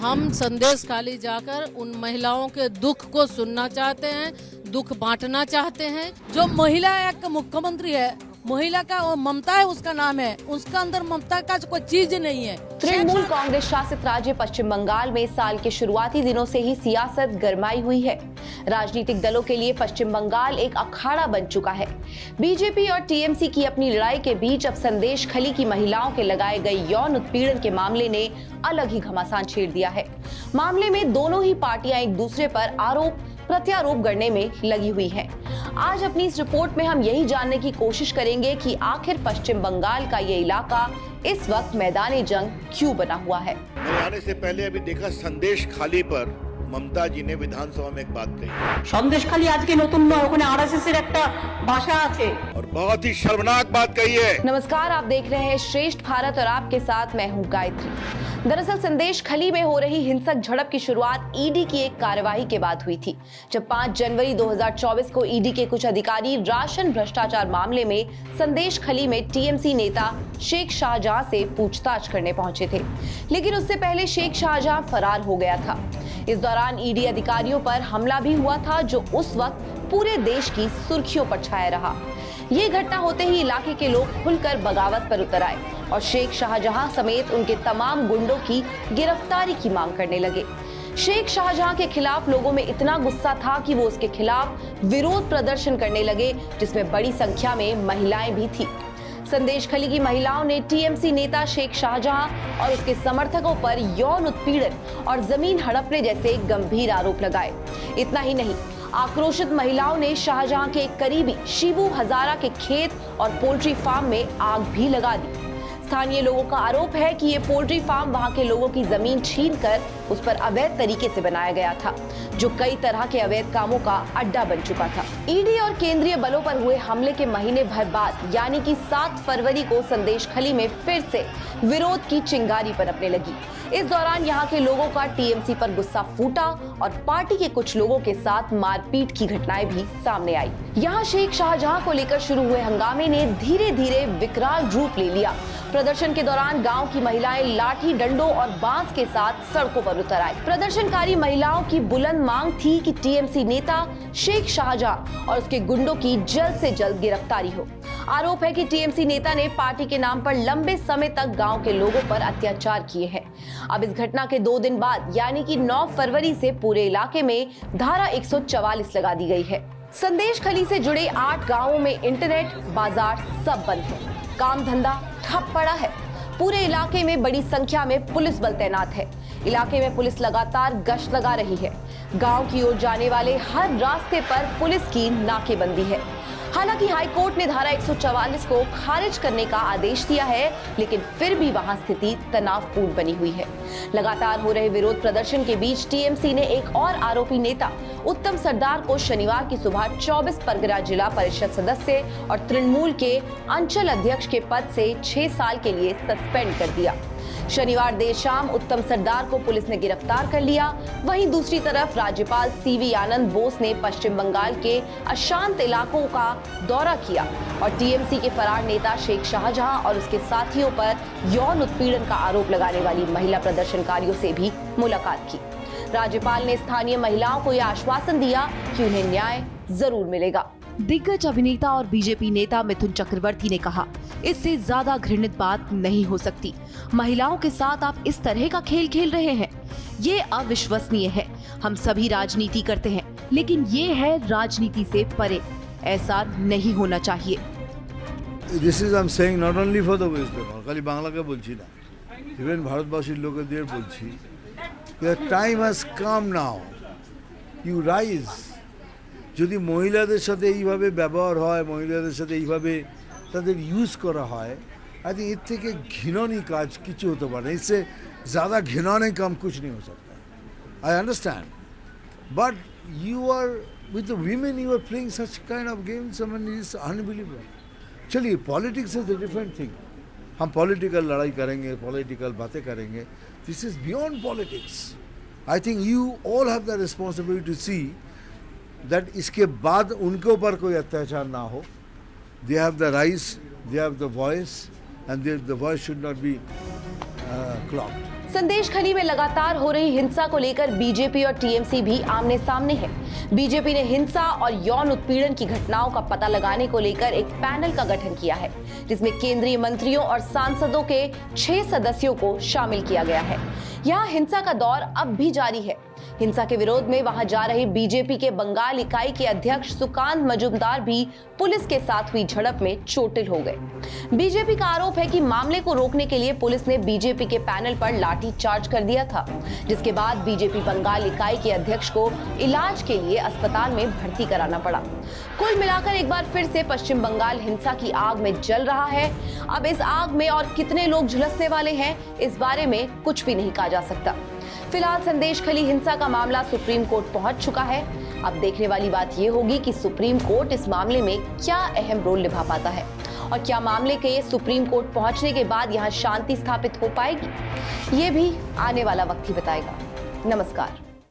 हम संदेश खाली जाकर उन महिलाओं के दुख को सुनना चाहते हैं, दुख बांटना चाहते हैं। जो महिला एक मुख्यमंत्री है, महिला का वो ममता है, उसका नाम है, उसका अंदर ममता का कोई चीज नहीं है। तृणमूल कांग्रेस शासित राज्य पश्चिम बंगाल में साल के शुरुआती दिनों से ही सियासत गरमाई हुई है। राजनीतिक दलों के लिए पश्चिम बंगाल एक अखाड़ा बन चुका है। बीजेपी और टीएमसी की अपनी लड़ाई के बीच अब संदेश खली की महिलाओं के लगाए गए यौन उत्पीड़न के मामले ने अलग ही घमासान छेड़ दिया है। मामले में दोनों ही पार्टियां एक दूसरे पर आरोप प्रत्यारोप करने में लगी हुई है। आज अपनी इस रिपोर्ट में हम यही जानने की कोशिश करेंगे कि आखिर पश्चिम बंगाल का ये इलाका इस वक्त मैदान जंग क्यों बना हुआ है। मैं आने से पहले अभी देखा संदेश खाली पर ममता जी ने विधानसभा में एक बात कही। संदेश खाली आज के नतून नয়, ওখানে आरएसएस এর একটা भाषा আছে और बहुत ही शर्मनाक बात कही है। नमस्कार, आप देख रहे हैं श्रेष्ठ भारत और आपके साथ मैं हूं गायत्री। दरअसल संदेश खली में हो रही हिंसक झड़प की शुरुआत ईडी की एक कार्यवाही के बाद हुई थी, जब 5 जनवरी 2024 को ईडी के कुछ अधिकारी राशन भ्रष्टाचार मामले में संदेश खली में टीएमसी नेता शेख शाहजहां से पूछताछ करने पहुंचे थे। लेकिन उससे पहले शेख शाहजहां फरार हो गया था। इस दौरान ईडी अधिकारियों पर हमला भी हुआ था, जो उस वक्त पूरे देश की सुर्खियों पर छाया रहा। ये घटना होते ही इलाके के लोग खुलकर बगावत पर उतर आए और शेख शाहजहां समेत उनके तमाम गुंडों की गिरफ्तारी की मांग करने लगे। शेख शाहजहां के खिलाफ लोगों में इतना गुस्सा था कि वो उसके खिलाफ विरोध प्रदर्शन करने लगे, जिसमें बड़ी संख्या में महिलाएं भी थी। संदेश खली की महिलाओं ने टीएमसी नेता शेख शाहजहां और उसके समर्थकों पर यौन उत्पीड़न और जमीन हड़पने जैसे गंभीर आरोप लगाए। इतना ही नहीं, आक्रोशित महिलाओं ने शाहजहां के एक करीबी शिबू हजारा के खेत और पोल्ट्री फार्म में आग भी लगा दी। स्थानीय लोगों का आरोप है कि ये पोल्ट्री फार्म वहां के लोगों की जमीन छीनकर उस पर अवैध तरीके से बनाया गया था, जो कई तरह के अवैध कामों का अड्डा बन चुका था। ईडी और केंद्रीय बलों पर हुए हमले के महीने भर बाद यानी कि 7 फरवरी को संदेश खली में फिर से विरोध की चिंगारी पनपने लगी। इस दौरान यहाँ के लोगों का टीएमसी पर गुस्सा फूटा और पार्टी के कुछ लोगों के साथ मारपीट की घटनाएं भी सामने आई। यहाँ शेख शाहजहां को लेकर शुरू हुए हंगामे ने धीरे धीरे विकराल रूप ले लिया। प्रदर्शन के दौरान गांव की महिलाएं लाठी डंडों और बांस के साथ सड़कों पर उतर आई। प्रदर्शनकारी महिलाओं की बुलंद मांग थी कि टीएमसी नेता शेख शाहजहां और उसके गुंडों की जल्द से जल्द गिरफ्तारी हो। आरोप है कि टीएमसी नेता ने पार्टी के नाम पर लंबे समय तक गांव के लोगों पर अत्याचार किए हैं। अब इस घटना के 2 दिन बाद यानी कि 9 फरवरी से पूरे इलाके में धारा 144 लगा दी गई है। संदेश खली से जुड़े 8 गांवों में इंटरनेट, बाजार सब बंद है। काम धंधा ठप पड़ा है। पूरे इलाके में बड़ी संख्या में पुलिस बल तैनात है। इलाके में पुलिस लगातार गश्त लगा रही है। गांव की ओर जाने वाले हर रास्ते पर पुलिस की नाकेबंदी है। हालांकि हाईकोर्ट ने धारा 144 को खारिज करने का आदेश दिया है, लेकिन फिर भी वहां स्थिति तनावपूर्ण बनी हुई है। लगातार हो रहे विरोध प्रदर्शन के बीच टीएमसी ने एक और आरोपी नेता उत्तम सरदार को शनिवार की सुबह 24 परगना जिला परिषद सदस्य और तृणमूल के अंचल अध्यक्ष के पद से 6 साल के लिए सस्पेंड कर दिया। शनिवार देर शाम उत्तम सरदार को पुलिस ने गिरफ्तार कर लिया। वहीं दूसरी तरफ राज्यपाल सीवी आनंद बोस ने पश्चिम बंगाल के अशांत इलाकों का दौरा किया और टीएमसी के फरार नेता शेख शाहजहां और उसके साथियों पर यौन उत्पीड़न का आरोप लगाने वाली महिला प्रदर्शनकारियों से भी मुलाकात की। राज्यपाल ने स्थानीय महिलाओं को यह आश्वासन दिया कि उन्हें न्याय जरूर मिलेगा। दिग्गज अभिनेता और बीजेपी नेता मिथुन चक्रवर्ती ने कहा, इससे ज्यादा घृणित बात नहीं हो सकती। महिलाओं के साथ आप इस तरह का खेल खेल रहे हैं, ये अविश्वसनीय है। हम सभी राजनीति करते हैं, लेकिन ये है राजनीति से परे। ऐसा नहीं होना चाहिए। This is I'm saying not only for the West Bengal, খালি বাংলাকে বলছি না, even ভারতবাসীর লোকেদের বলছি, the time has come now, you rise. যদি মহিলাদের সাথে এইভাবে ব্যবহার হয়, মহিলাদের সাথে এইভাবে তাদের ইউজ করা হয়, आई थिंक এর থেকে ঘৃণনীয় কাজ কিছু হতে পারে। इससे ज़्यादा घिनौने काम कुछ नहीं हो सकता। I understand, but you are with the women, you are playing such kind of games. I mean, it's unbelievable. चलिए, politics is a different thing. हम पॉलिटिकल लड़ाई करेंगे, पॉलिटिकल बातें करेंगे। This is beyond politics. I think you all have the responsibility to see that इसके बाद उनके ऊपर कोई अत्याचार ना हो। They have the rights, they have the voice, and the voice should not be clocked. Sandeshkhali में लगातार हो रही हिंसा को लेकर बीजेपी और टीएमसी भी आमने सामने है। बीजेपी ने हिंसा और यौन उत्पीड़न की घटनाओं का पता लगाने को लेकर एक पैनल का गठन किया है, जिसमें केंद्रीय मंत्रियों और सांसदों के 6 सदस्यों को शामिल किया गया है। यहाँ हिंसा का दौर अब भी जारी है। हिंसा के विरोध में वहां जा रही बीजेपी के बंगाल इकाई के अध्यक्ष सुकांत मजूमदार भी पुलिस के साथ हुई झड़प में चोटिल हो गए। बीजेपी का आरोप है कि मामले को रोकने के लिए पुलिस ने बीजेपी के पैनल पर लाठी चार्ज कर दिया था, जिसके बाद बीजेपी बंगाल इकाई के अध्यक्ष को इलाज के लिए अस्पताल में भर्ती कराना पड़ा। कुल मिलाकर एक बार फिर से पश्चिम बंगाल हिंसा की आग में जल रहा है। अब इस आग में और कितने लोग झुलसने वाले हैं, इस बारे में कुछ भी नहीं कहा जा सकता। फिलहाल संदेश खली हिंसा का मामला सुप्रीम कोर्ट पहुंच चुका है। अब देखने वाली बात यह होगी कि सुप्रीम कोर्ट इस मामले में क्या अहम रोल निभा पाता है और क्या मामले के सुप्रीम कोर्ट पहुंचने के बाद यहां शांति स्थापित हो पाएगी, ये भी आने वाला वक्त ही बताएगा। नमस्कार।